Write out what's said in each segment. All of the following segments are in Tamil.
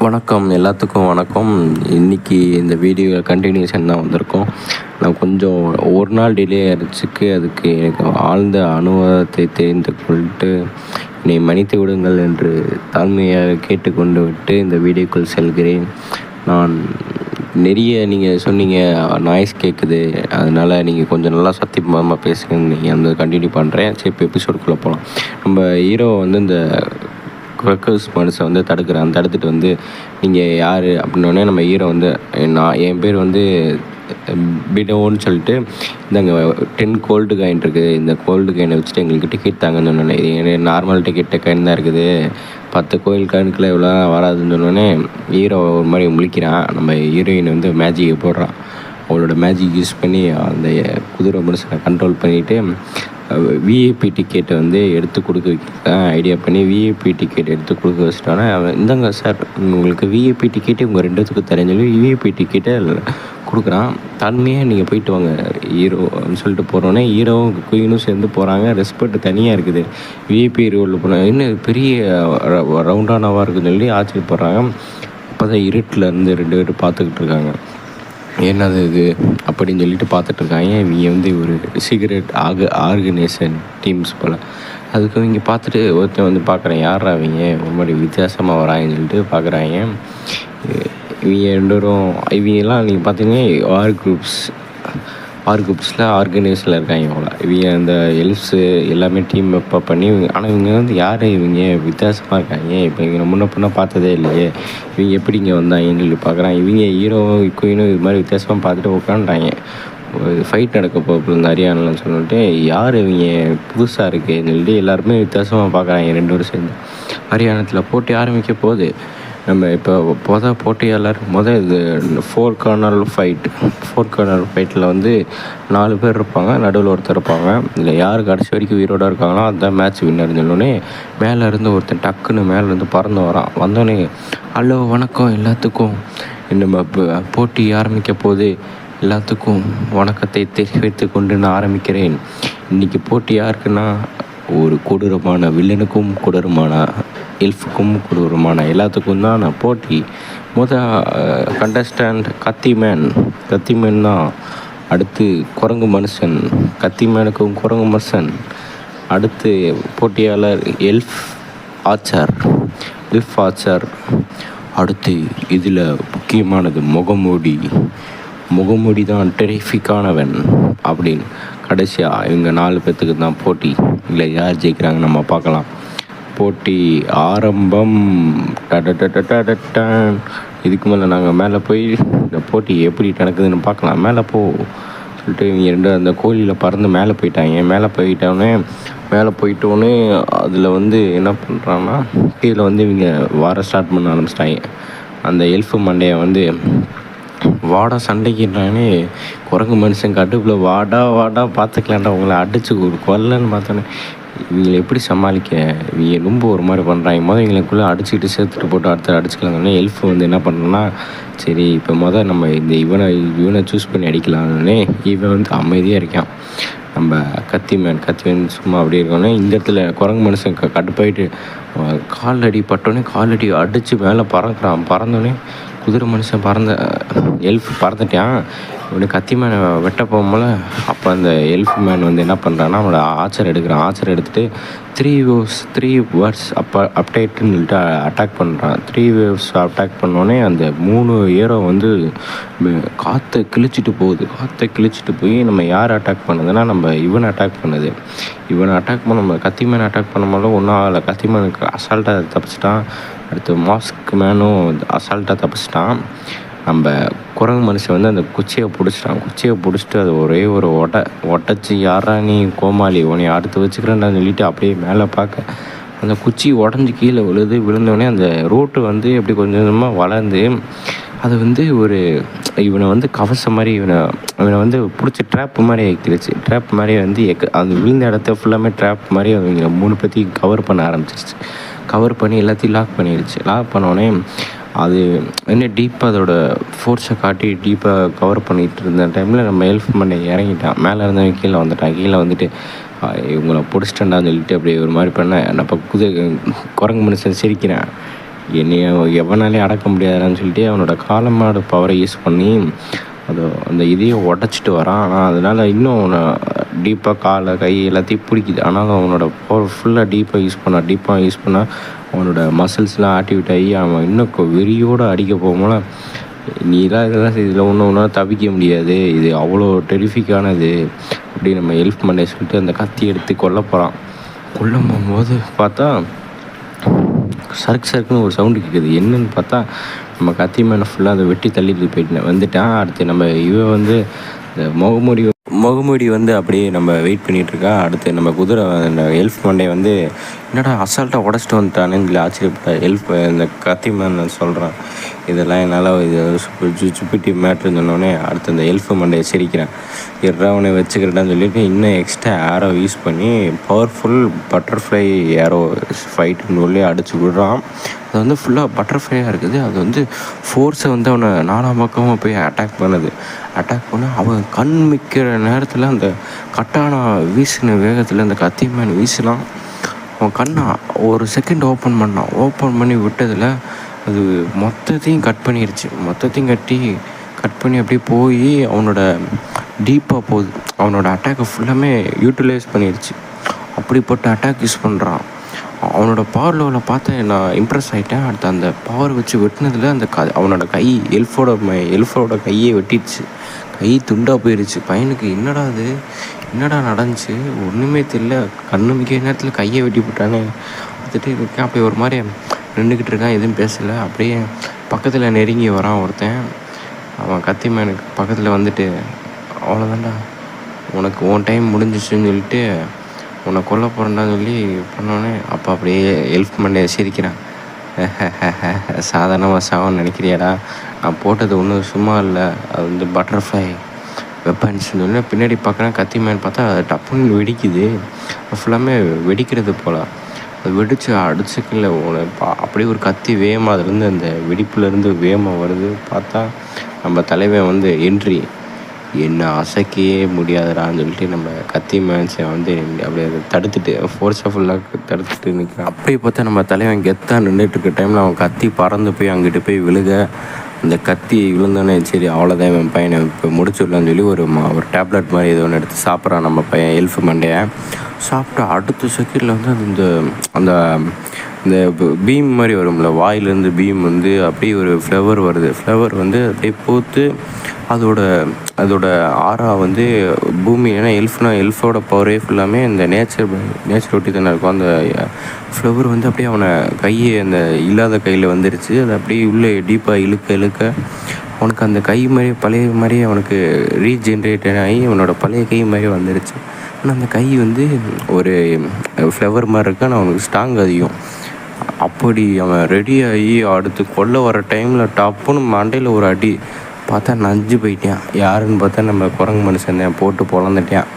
வணக்கம், எல்லாத்துக்கும் வணக்கம். இன்றைக்கி இந்த வீடியோ கண்டினியூஷன் தான் வந்திருக்கோம். நான் கொஞ்சம் ஒரு நாள் டிலே ஆகிடுச்சுக்கு அதுக்கு எனக்கு ஆழ்ந்த அனுபவத்தை தெரிந்து கொண்டு என்னை மன்னித்து விடுங்கள் என்று தாழ்மையாக கேட்டுக்கொண்டு விட்டு இந்த வீடியோக்குள் செல்கிறேன். நான் நிறைய நீங்கள் சொன்னீங்க நாய்ஸ் கேட்குது, அதனால் நீங்கள் கொஞ்சம் நல்லா சத்தியமாக பேசுங்க, நீங்கள் அந்த கண்டினியூ பண்ணுறேன். சரி, இப்போ எபிசோடுக்குள்ளே போகலாம். நம்ம ஹீரோ வந்து இந்த க்ரக்கர்ஸ் மனுஷன் வந்து தடுத்துட்டு வந்து நீங்கள் யார் அப்படின்னோடனே நம்ம ஹீரோ வந்து என் பேர் வந்து பிடோன்னு சொல்லிட்டு, இந்தாங்க 10 கோல்டு காயின் இருக்குது, இந்த கோல்டு காயினை வச்சுட்டு எங்களுக்கு டிக்கெட் தாங்கன்னு சொன்னோன்னே, இது நார்மல் டிக்கெட்டு காயின் தான் இருக்குது, 10 கோயில் காயினுக்குள்ளே இவ்வளோ வராதுன்னு சொன்னோடனே ஹீரோ ஒரு மாதிரி முழிக்கிறான். நம்ம ஹீரோயின் வந்து மேஜிக்கை போடுறான். அவளோட மேஜிக் யூஸ் பண்ணி அந்த குதிரை மனுஷனை கண்ட்ரோல் பண்ணிவிட்டு விஐபி டிக்கெட்டை வந்து எடுத்து கொடுக்க ஐடியா பண்ணி விஐபி டிக்கெட் எடுத்து கொடுக்க வச்சுட்டோன்னே, அவன் இந்தாங்க சார் உங்களுக்கு விஐபி டிக்கெட்டு உங்கள் ரெண்டுத்துக்கும் தரேன்னு சொல்லி விஐபி டிக்கெட்டை கொடுக்குறான். தன்மையாக நீங்கள் போயிட்டு வாங்க ஹீரோ அப்படின்னு சொல்லிட்டு போகிறோன்னே ஹீரோவும் குயினும் சேர்ந்து போகிறாங்க. ரெஸ்பெக்ட் தனியாக இருக்குது. விஐபி ரோலில் போனாங்க, இன்னும் பெரிய ரவுண்டானவாக இருக்குதுன்னு சொல்லி ஆச்சரியப்படுறாங்க. அப்போ தான் இருட்டில் இருந்து 2 பேர் பார்த்துக்கிட்டு இருக்காங்க. என்னது இது அப்படின்னு சொல்லிட்டு பார்த்துட்ருக்காங்க. இவங்க வந்து ஒரு சிகரெட் ஆர்கனைசேஷன் டீம்ஸ் போல். அதுக்கு இவங்க பார்த்துட்டு ஒருத்தன் வந்து பார்க்குறேன், யாரா அவங்க ஒரு மாதிரி வித்தியாசமாக வராங்கன்னு சொல்லிட்டு பார்க்குறாங்க. இவங்க 2 பேரும் இவங்கெல்லாம் நீங்கள் பார்த்தீங்கன்னா ஆர் குரூப்ஸில் ஆர்கனைஸில் இருக்காங்க. இவங்க அந்த எல்ஃப்ஸு எல்லாமே டீம் அப்போ பண்ணி, ஆனால் இவங்க வந்து யார் இவங்க வித்தியாசமாக இருக்காங்க, இப்போ இவங்க முன்ன பின்ன பார்த்ததே இல்லையே, இவங்க எப்படி இங்கே வந்தாங்கன்னு சொல்லி பார்க்குறான். இவங்க ஹீரோவும் குயினும் இது மாதிரி வித்தியாசமாக பார்த்துட்டு உட்காந்துட்டாங்க. ஃபைட் நடக்க போகுது ஹரியானான்னு சொல்லிட்டு, யார் இவங்க புதுசாக இருக்குன்னு சொல்லிட்டு எல்லாருமே வித்தியாசமாக பார்க்குறாங்க. 2 பேரும் சேர்ந்து ஹரியானத்தில் போட்டி ஆரம்பிக்க போகுது. நம்ம இப்போ போட்டியாளர் இது 4 கார்னர் ஃபைட்டில் வந்து 4 பேர் இருப்பாங்க, நடுவில் ஒருத்தர் இருப்பாங்க. இதில் யார் கடைசி வரைக்கும் உயிரோடு இருக்காங்களோ அதுதான் மேட்ச் வின்னர் சொன்னோடனே மேலேருந்து ஒருத்தன் டக்குன்னு மேலேருந்து பறந்து வரான். வந்தோடனே ஹலோ வணக்கம் எல்லாத்துக்கும், நம்ம போட்டி ஆரம்பிக்க போது எல்லாத்துக்கும் வணக்கத்தை தெரிவித்து கொண்டு நான் ஆரம்பிக்கிறேன். இன்றைக்கி போட்டி யாருக்குன்னா, ஒரு கொடூரமான வில்லனுக்கும் கொடூரமான எல்ஃபுக்கும் கொடூரமான எல்லாத்துக்கும் தான் நான் போட்டி. கண்டஸ்டன்ட் கத்திமேன் தான். அடுத்து குரங்கு மனுஷன், கத்திமேனுக்கும் குரங்கு மனுஷன். அடுத்து போட்டியாளர் எல்ஃப் ஆச்சர். அடுத்து இதில் முக்கியமானது முகமூடி தான் டெரிஃபிக்கானவன் அப்படின்னு. கடைசியாக இவங்க 4 பேர்த்துக்கு தான் போட்டி. இல்லை யார் ஜெயிக்கிறாங்க நம்ம பார்க்கலாம். போட்டி ஆரம்பம். இதுக்கு மேலே நாங்கள் மேலே போய் இந்த போட்டி எப்படி நடக்குதுன்னு பார்க்கலாம். மேலே சொல்லிட்டு இவங்க 2 அந்த கோழியில் பறந்து மேலே போயிட்டாங்க. மேலே போயிட்டோன்னே அதில் வந்து என்ன பண்ணுறாங்கன்னா, கீழே வந்து இவங்க ஸ்டார்ட் பண்ண ஆரம்பிச்சிட்டாங்க. அந்த எல்ஃபு மண்டையை வந்து வாடா சண்டைக்குறானே, குரங்கு மனுஷன் கட்டுக்குள்ளே வாடா பார்த்துக்கலான்டா உங்களை அடிச்சு கொல்லன்னு பார்த்தோன்னே இவங்களை எப்படி சமாளிக்க, இவங்க ரொம்ப ஒரு மாதிரி பண்ணுறாங்க. இவங்களுக்குள்ளே அடிச்சுக்கிட்டு சேர்த்துட்டு போட்டு அடுத்து அடிச்சுக்கலாம்னே எல்ஃப் வந்து என்ன பண்ணுறோன்னா, சரி இப்போ நம்ம இந்த இவனை சூஸ் பண்ணி அடிக்கலாம்னே இவன் வந்து அமைதியாக இருக்கான். நம்ம கத்திமேன் சும்மா அப்படி இருக்கோன்னே இந்த இடத்துல குரங்கு மனுஷன் கடுப்பாயிட்டு காலடி அடித்து மேலே பறந்தோடனே குதிரை மனுஷன் எல்ஃப் பறந்துட்டான். இப்படி கத்திமேனை வெட்ட போகும்போல அப்போ அந்த எல்ஃப் மேன் வந்து என்ன பண்ணுறான்னா, அவனோட ஆச்சர் எடுத்துகிட்டு 3 வேர்ட்ஸ் அப்டேட்டுன்னு சொல்லிட்டு அட்டாக் பண்ணுறான். 3 வேவ்ஸ் அட்டாக் பண்ணோடனே அந்த 3 ஏரோ வந்து காற்றை கிழிச்சிட்டு போய் நம்ம யார் அட்டாக் பண்ணுதுன்னா, நம்ம இவனை அட்டாக் பண்ண நம்ம கத்திமேனை அட்டாக் பண்ணும்போது ஒன்றும் ஆகலை. கத்திமேனுக்கு அசால்ட்டாக தப்பிச்சிட்டான். அடுத்து மாஸ்க் மேனும் அசால்ட்டாக தப்பிச்சிட்டான். நம்ம குரங்கு மனுஷன் வந்து அந்த குச்சியை பிடிச்சிட்டு அது ஒரே ஒரு ஒட்டச்சி, யாரா நீ கோமாளி, உன்னை அடுத்து வச்சுக்கிறேன்னு சொல்லிட்டு அப்படியே மேலே பார்க்க அந்த குச்சி உடஞ்சி கீழே விழுந்தோடனே அந்த ரோட்டு வந்து எப்படி கொஞ்சம் கொஞ்சமாக வளர்ந்து அது வந்து இவனை வந்து கவசம் மாதிரி இவனை வந்து பிடிச்சி ட்ராப் மாதிரி ஆகிடுச்சு. ட்ராப் மாதிரி வந்து அது விழுந்த இடத்த ஃபுல்லாமே ட்ராப் மாதிரி அவங்க 3 பேர்த்தையும் கவர் பண்ண ஆரம்பிச்சிருச்சு. கவர் பண்ணி எல்லாத்தையும் லாக் பண்ணிடுச்சு. லாக் பண்ணோடனே அது இன்னும் டீப்பாக அதோட ஃபோர்ஸை காட்டி டீப்பாக கவர் பண்ணிகிட்டு இருந்த டைமில் நம்ம எல்ஃப் மண்டை இறங்கிட்டான். மேலே இருந்தவங்க கீழே வந்துட்டு இவங்களை பிடிச்சிட்டேன்டான்னு சொல்லிட்டு அப்படியே ஒரு மாதிரி பண்ண. நான் இப்போ குரங்கு மனுஷன் சிரிக்கிறேன். என்னைய எவனாலே அடக்க முடியாதுன்னு சொல்லிட்டு அவனோட காலமாடு பவரை யூஸ் பண்ணி அந்த இதையே உடச்சிட்டு வரான். ஆனால் அதனால் இன்னும் அவனை டீப்பாக காலை கை எல்லாத்தையும் பிடிக்குது. ஆனாலும் அவனோட பவர் ஃபுல்லாக டீப்பாக யூஸ் பண்ணால் அவனோட மசில்ஸ்லாம் ஆக்டிவேட் ஆகி அவன் இன்னும் வெறியோடு அடிக்க போகும்போல நீலாம் இதெல்லாம் இதில் ஒன்று தவிக்க முடியாது, இது அவ்வளோ டெரிஃபிக்கானது அப்படி நம்ம ஹெல்ப் பண்ண சொல்லிட்டு அந்த கத்தி எடுத்து கொல்ல போகிறான். கொல்ல போகும்போது பார்த்தா சறுக்குன்னு ஒரு சவுண்டு கேட்குது. என்னன்னு பார்த்தா நம்ம கத்தி மேலே ஃபுல்லாக அதை வெட்டி தள்ளிட்டு போயிட்டு வந்துட்டான். அடுத்து நம்ம வந்து இந்த முகமூடி வந்து அப்படியே நம்ம வெயிட் பண்ணிகிட்ருக்கா. அடுத்து நம்ம குதிரை அந்த எல்ஃப் மண்டே வந்து என்னடா அசால்ட்டாக உடச்சிட்டு வந்துட்டானேன்னு சொல்லி ஆச்சரியப்பட்ட இந்த கத்தி மேன் சொல்கிறான். இதெல்லாம் என்னால் இது சுப்பிட்டி மேட்ருன்னு சொன்னோடனே அடுத்து அந்த எல்ஃப் மண்டையை சிரிக்கிறேன். அவனை வச்சுக்கிறேன்னு சொல்லிட்டு இன்னும் எக்ஸ்ட்ரா ஏரோ யூஸ் பண்ணி பவர்ஃபுல் பட்டர்ஃப்ளை ஏரோ ஃபைட்டுன்னு சொல்லி அடிச்சு விடுறான். அது வந்து ஃபுல்லாக பட்டர்ஃப்ளையாக இருக்குது. அது வந்து ஃபோர்ஸை வந்து அவனை நாலாம் பக்கமாக போய் அட்டாக் பண்ண அவன் கண் மிக்கிற நேரத்தில் அந்த கட்டான வீசின வேகத்தில் அந்த கத்தி மேன் வீசினான். அவன் கண்ணை ஒரு செகண்ட் ஓப்பன் பண்ணி விட்டதில் அது மொத்தத்தையும் கட் பண்ணி அப்படியே போய் அவனோட டீப்பாக போகுது. அவனோட அட்டாக்கை ஃபுல்லாமே யூட்டிலைஸ் பண்ணிடுச்சு. அப்படிப்பட்ட அட்டாக் யூஸ் பண்ணுறான். அவனோட பவர் லெவலில் பார்த்து நான் இம்ப்ரெஸ் ஆகிட்டேன். அடுத்து அந்த பவர் வச்சு வெட்டினதில் அந்த அவனோட கை எல்ஃபோட கையே வெட்டிடுச்சு. கை துண்டாக போயிடுச்சு. பையனுக்கு என்னடா நடந்துச்சு ஒன்றுமே தெரியல. கண்ணு மிக்க நேரத்தில் கையை வெட்டி போட்டானே பார்த்துட்டு இருக்கேன். அப்படியே ஒரு மாதிரி நின்றுக்கிட்டு இருக்கான், எதுவும் பேசலை. அப்படியே பக்கத்தில் நெருங்கி வரான் ஒருத்தன். அவன் கத்தி மேனுக்கு பக்கத்தில் வந்துட்டு அவ்வளோதான்டா உனக்கு உன் டைம் முடிஞ்சிச்சுன்னு சொல்லிட்டு உன்னை கொல்ல போகிறேன்டான்னு சொல்லி பண்ணோன்னே அப்போ அப்படியே ஹெல்ப் பண்ண சிரிக்கிறான். சாதாரணமாக சாவன்னு நினைக்கிறியாடா, நான் போட்டது ஒன்றும் சும்மா இல்லை, அது வந்து பட்டர்ஃப்ளை வெப்பன்ஸ்ன்னு சொல்லி பின்னாடி பார்க்குறேன். கத்தி மேன் பார்த்தா அது டப்புன்னு வெடிக்குது. ஃபுல்லாமே வெடிக்கிறது போல். அது வெடித்து அடிச்சுக்கல அப்படியே ஒரு கத்தி வேகமாக அதுலேருந்து அந்த வெடிப்புலேருந்து வேகமாக வருது. பார்த்தா நம்ம தலைவன் வந்து என்ட்ரி என்ன அசைக்கவே முடியாதுடான்னு சொல்லிட்டு நம்ம கத்தி மேன்ஸை வந்து அப்படியே தடுத்துட்டு ஃபுல்லாக தடுத்துட்டு நிற்கிறான். அப்படியே பார்த்தா நம்ம தலைவன் கெத்தாக நின்றுட்டுருக்க டைமில் அவன் கத்தி பறந்து போய் அங்கிட்டு போய் விழுக, அந்த கத்தி விழுந்தோடனே சரி அவ்வளோதான் இவன் பையனை இப்போ முடிச்சுடலான்னு சொல்லி ஒரு டேப்லெட் மாதிரி ஏதோ ஒன்று எடுத்து சாப்பிட்றான் நம்ம பையன் எல்ஃப் மண்டையை. சாப்பிட்டு அடுத்த செகண்டில் வந்து அந்த அந்த இந்த பீம் மாதிரி வரும்ல, வாயிலேருந்து பீம் வந்து அப்படியே ஒரு ஃப்ளவர் வருது. ஃப்ளவர் வந்து அப்படியே பூத்து அதோட ஆரா வந்து பூமி, ஏன்னா எல்ஃபோட பவரே ஃபுல்லாமே இந்த நேச்சர் ஒட்டி தானே இருக்கும். அந்த ஃப்ளவர் வந்து அப்படியே அவனை அந்த இல்லாத கையில் வந்துருச்சு. அது அப்படியே உள்ளே டீப்பாக இழுக்க அவனுக்கு அந்த கை மாதிரி பழைய மாதிரியே அவனுக்கு ரீஜென்ரேட் ஆகி அவனோட பழைய கை மாதிரி வந்துருச்சு. ஆனால் அந்த கை வந்து ஒரு ஃப்ளவர் மாதிரி இருக்கு, ஆனால் அவனுக்கு ஸ்ட்ராங் அதிகம். அப்படி அவன் ரெடி ஆகி அடுத்து கொல்ல வர டைமில் டப்புன்னு மண்டையில் ஒரு அடி. பார்த்தா நஞ்சு போயிட்டான். யாருன்னு பார்த்தா நம்ம குரங்கு மனுஷன் தான், போட்டு பொழந்துட்டான்.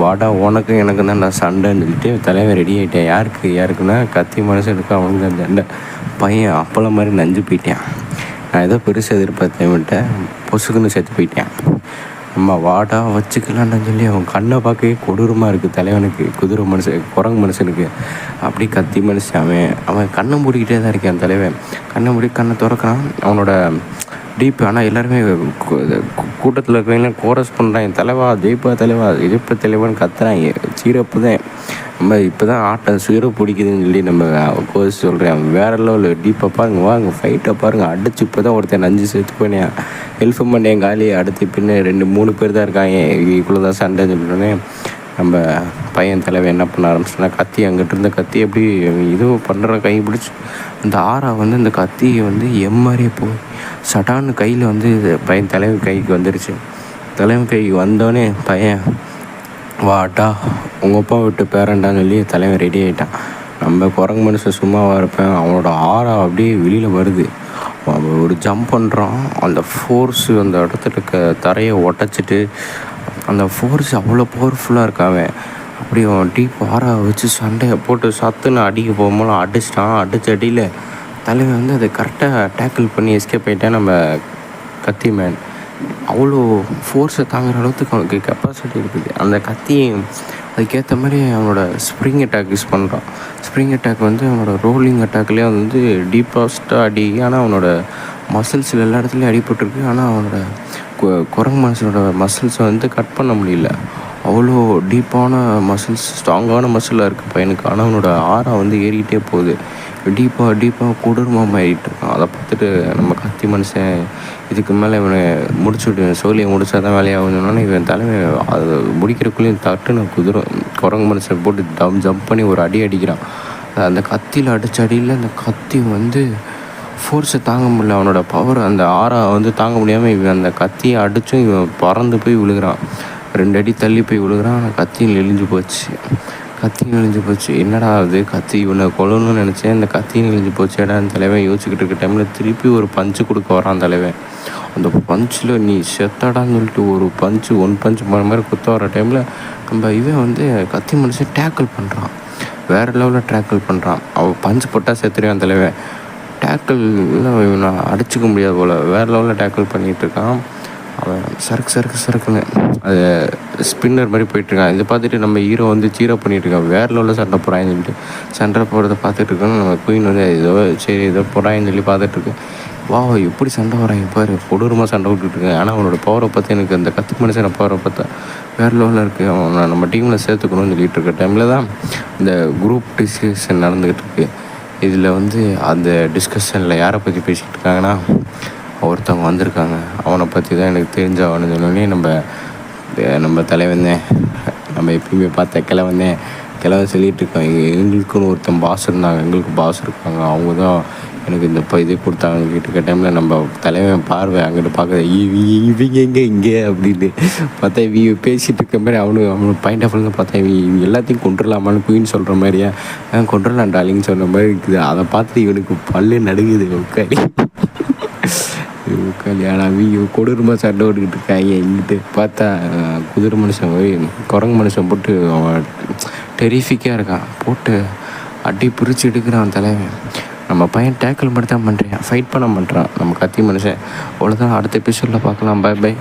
வாடா உனக்கும் எனக்கு தான் நான் சண்டைன்னு சொல்லிட்டு தலைவன் ரெடி ஆகிட்டேன். யாருக்குன்னா கத்தி மனுஷனுக்கு அவனுக்கு தான் சண்டை. பையன் அப்பளம் மாதிரி நஞ்சு போயிட்டான். நான் ஏதோ பெருசாக எதிர்பார்த்தேன்ட்டேன், பொசுக்குன்னு செத்து போயிட்டேன். நம்ம வாடா வச்சுக்கலான்னு சொல்லி அவன் கண்ணை பார்க்கவே கொடூரமாக இருக்குது தலைவனுக்கு, குரங்கு மனுஷனுக்கு. அப்படி கத்தி மனுஷன் அவன் கண்ணை மூடிக்கிட்டே தான் இருக்கான். தலைவன் கண்ணை திறக்கிறான். அவனோட டீப். ஆனால் எல்லாருமே கூட்டத்தில் இருக்கவங்க கோரஸ் பண்ணுறாங்க, தலைவா ஜெயிப்பா தலைவான்னு கத்துறாங்க. சீரப்பு தான் நம்ம இப்போ தான் ஆட்டம் சீரப்பு பிடிக்குதுன்னு சொல்லி நம்ம கோர்ஸ் சொல்கிறேன். வேறு லெவலில் டீப்பாக பாருங்க, வாங்க ஃபைட்டை பாருங்கள். அடிச்சு இப்போ தான் ஒருத்தன் நஞ்சு சேர்த்து போனேன். ஹெல்ப் பண்ணேன் காலி. அடுத்து பின்ன 2-3 பேர் தான் இருக்காங்க. இவ்வளோ தான் சண்டை சொல்லிட்டோன்னே நம்ம பையன் தலைவன் என்ன பண்ண ஆரம்பிச்சுன்னா கத்தி அங்கிட்டு இருந்த கத்தி எப்படி இதுவும் பண்ணுற கை பிடிச்சி அந்த ஆறா வந்து அந்த கத்தியை வந்து மாதிரியே போய் சட்டான்னு கையில் வந்து பையன் தலைவன் கைக்கு வந்துருச்சு. தலைவன் கைக்கு வந்தோடனே பையன் வாட்டா உங்கள் அப்பா விட்டு பேரண்டான்னு சொல்லி தலைவன் ரெடி ஆகிட்டான். நம்ம குரங்கு மனுஷன் சும்மாவாக இருப்பேன். அவனோட ஆறா அப்படியே வெளியில் வருது. ஒரு ஜம்ப் பண்ணுறான். அந்த ஃபோர்ஸு அந்த இடத்துல தரையை உடச்சிட்டு அந்த ஃபோர்ஸ் அவ்வளோ பவர்ஃபுல்லாக இருக்காவே. அப்படியே அவன் டீப் ஆறா வச்சு சண்டையை போட்டு சத்துன்னு அடிக்க போகும்போது அடிச்சிட்டான். அடியில் தலைவன் வந்து அதை கரெக்டாக டேக்கிள் பண்ணி எஸ்கேப் ஆகிட்டான் நம்ம கத்தி மேன். அவ்வளோ ஃபோர்ஸை தாங்குகிற அளவுக்கு அவனுக்கு கெப்பாசிட்டி இருக்குது. அந்த கத்தி அதுக்கேற்ற மாதிரி அவனோட ஸ்ப்ரிங் அட்டாக் யூஸ் பண்ணுறான். ஸ்ப்ரிங் அட்டாக் வந்து அவனோட ரோலிங் அட்டாக்லேயே வந்து டீப்பாஸ்ட்டாக அடி. ஆனால் அவனோட மசில்ஸில் எல்லா இடத்துலையும் அடிபட்டுருக்கு. ஆனால் அவனோட குரங்கு மனுஷனோட மசில்ஸை வந்து கட் பண்ண முடியல. அவ்வளோ டீப்பான மசில்ஸ், ஸ்ட்ராங்கான மசிலாக இருக்குது பையனுக்கு. ஆனால் அவனோட ஆரா வந்து ஏறிக்கிட்டே போகுது. டீப்பாக கொடூரமாக ஆகிட்டு இருக்கான். அதை பார்த்துட்டு நம்ம கத்தி மனுஷன் இதுக்கு மேலே இவனை முடிச்சுட்டு சோழியை முடிச்சா தான் வேலையாகுதுன்னு இவன் தலைவன் அது முடிக்கிறக்குள்ளேயும் தட்டுன்னு குரங்கு மனுஷன் போட்டு ஜம்ப் பண்ணி ஒரு அடி அடிக்கிறான். அந்த கத்தியில் அடித்த அடியில் அந்த கத்தி வந்து ஃபோர்ஸை தாங்க முடியல. அவனோட பவர் அந்த ஆரா வந்து தாங்க முடியாமல் இவன் அந்த கத்தியை அடித்தும் இவன் பறந்து போய் விழுகிறான். 2 அடி தள்ளி போய் விழுகிறான். ஆனால் கத்தியும் நெளிஞ்சு போச்சு. என்னடா அது கத்தி இவனை கொல்லணும்னு நினச்சேன், இந்த கத்தியும் நெளிஞ்சு போச்சு. அந்த தலைவன் யோசிச்சுக்கிட்டு இருக்க டைமில் திருப்பி ஒரு பஞ்சு கொடுக்க வரான் தலைவன். அந்த பஞ்சில் நீ செத்தாடான்னு சொல்லிட்டு ஒரு ஒன் பஞ்சு போன மாதிரி குத்த வர டைமில் நம்ம இவன் வந்து கத்தி மனுஷன் டேக்கிள் பண்ணுறான். வேறு லெவலில் டேக்கிள் பண்ணுறான். அவன் பஞ்சு போட்டால் செத்துருவான் தலைவன். டேக்கிள்லாம் இவனை அடிச்சிக்க முடியாது போல் வேறு லெவலில் டேக்கிள் பண்ணிகிட்டு இருக்கான். அவன் சறுக்குன்னு அது ஸ்பின்னர் மாதிரி போயிட்டுருக்கான். இதை பார்த்துட்டு நம்ம ஹீரோ வந்து சீரோ பண்ணிகிட்ருக்கான். வேறு லெவலில் சண்டை போகிறான்னு சொல்லிட்டு சண்டை போகிறத பார்த்துட்ருக்கோன்னு நம்ம குயின் வந்து ஏதோ போகிறான்னு சொல்லி பார்த்துட்ருக்கு. வா எப்படி சண்டை வராங்க பாரு, கொடூரமாக சண்டை விட்டுட்ருக்கேன். ஆனால் அவனோட பவரை பார்த்து எனக்கு அந்த கத்தி மனுஷன பவரை பார்த்தா வேறு லெவலில் இருக்குது. அவனை நம்ம டீமில் சேர்த்துக்கணும்னு சொல்லிகிட்டு இருக்க டைமில் தான் இந்த குரூப் டிஸ்கஷன் நடந்துக்கிட்டு இருக்குது. இதில் வந்து அந்த டிஸ்கஷனில் யாரை பற்றி பேசிக்கிட்டு இருக்காங்கன்னா, ஒருத்தவங்க வந்திருக்காங்க. அவனை பற்றி தான் எனக்கு தெரிஞ்சவனு சொன்னோடனே நம்ம தலைவன் நம்ம எப்பயுமே பார்த்த கிழவன் சொல்லிகிட்டு இருக்கான். எங்களுக்குன்னு ஒருத்தன் பாஸ் இருந்தாங்க, எங்களுக்கு பாஸ் இருக்காங்க, அவங்க தான் எனக்கு இந்த இது கொடுத்தாங்கன்னு கேட்டுக்க டைமில் நம்ம தலைவன் பார்வை அங்கிட்டு பார்க்குறது இவங்க இங்கே அப்படின்னு பார்த்தா இவங்க பேசிகிட்டு இருக்க மாதிரி அவனு பாயிண்ட் ஆஃப் வியூவில் பார்த்தா இவங்க எல்லாத்தையும் கொண்டுடலாமான்னு குயின் சொல்கிற மாதிரியா கொண்டுடலாம் டாலின்னு சொன்ன மாதிரி இருக்குது. அதை பார்த்துட்டு இவனுக்கு பல்லு நடுங்குது உட்காரி. ஆனால் கொடூரமாக சண்டை ஓட்டுக்கிட்டு இருக்காங்க. இங்கிட்டு பார்த்தா குதிரை மனுஷன் குரங்கு மனுஷன் போட்டு அவன் டெரிஃபிக்காக இருக்கான். போட்டு அடி பிரித்து எடுக்கிறான் தலைவன். நம்ம பையன் டேக்கிள் மட்டும் தான் பண்ணுறான், ஃபைட் பண்ண மாட்டான் நம்ம கத்தி மனுஷன். அவ்வளோதான், அடுத்த எபிசோடில் பார்க்கலாம். பை.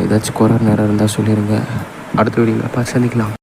ஏதாச்சும் குறை நேரம் இருந்தால் சொல்லிடுங்க. அடுத்த வீடியோவில் பார்த்து சந்திக்கலாம்.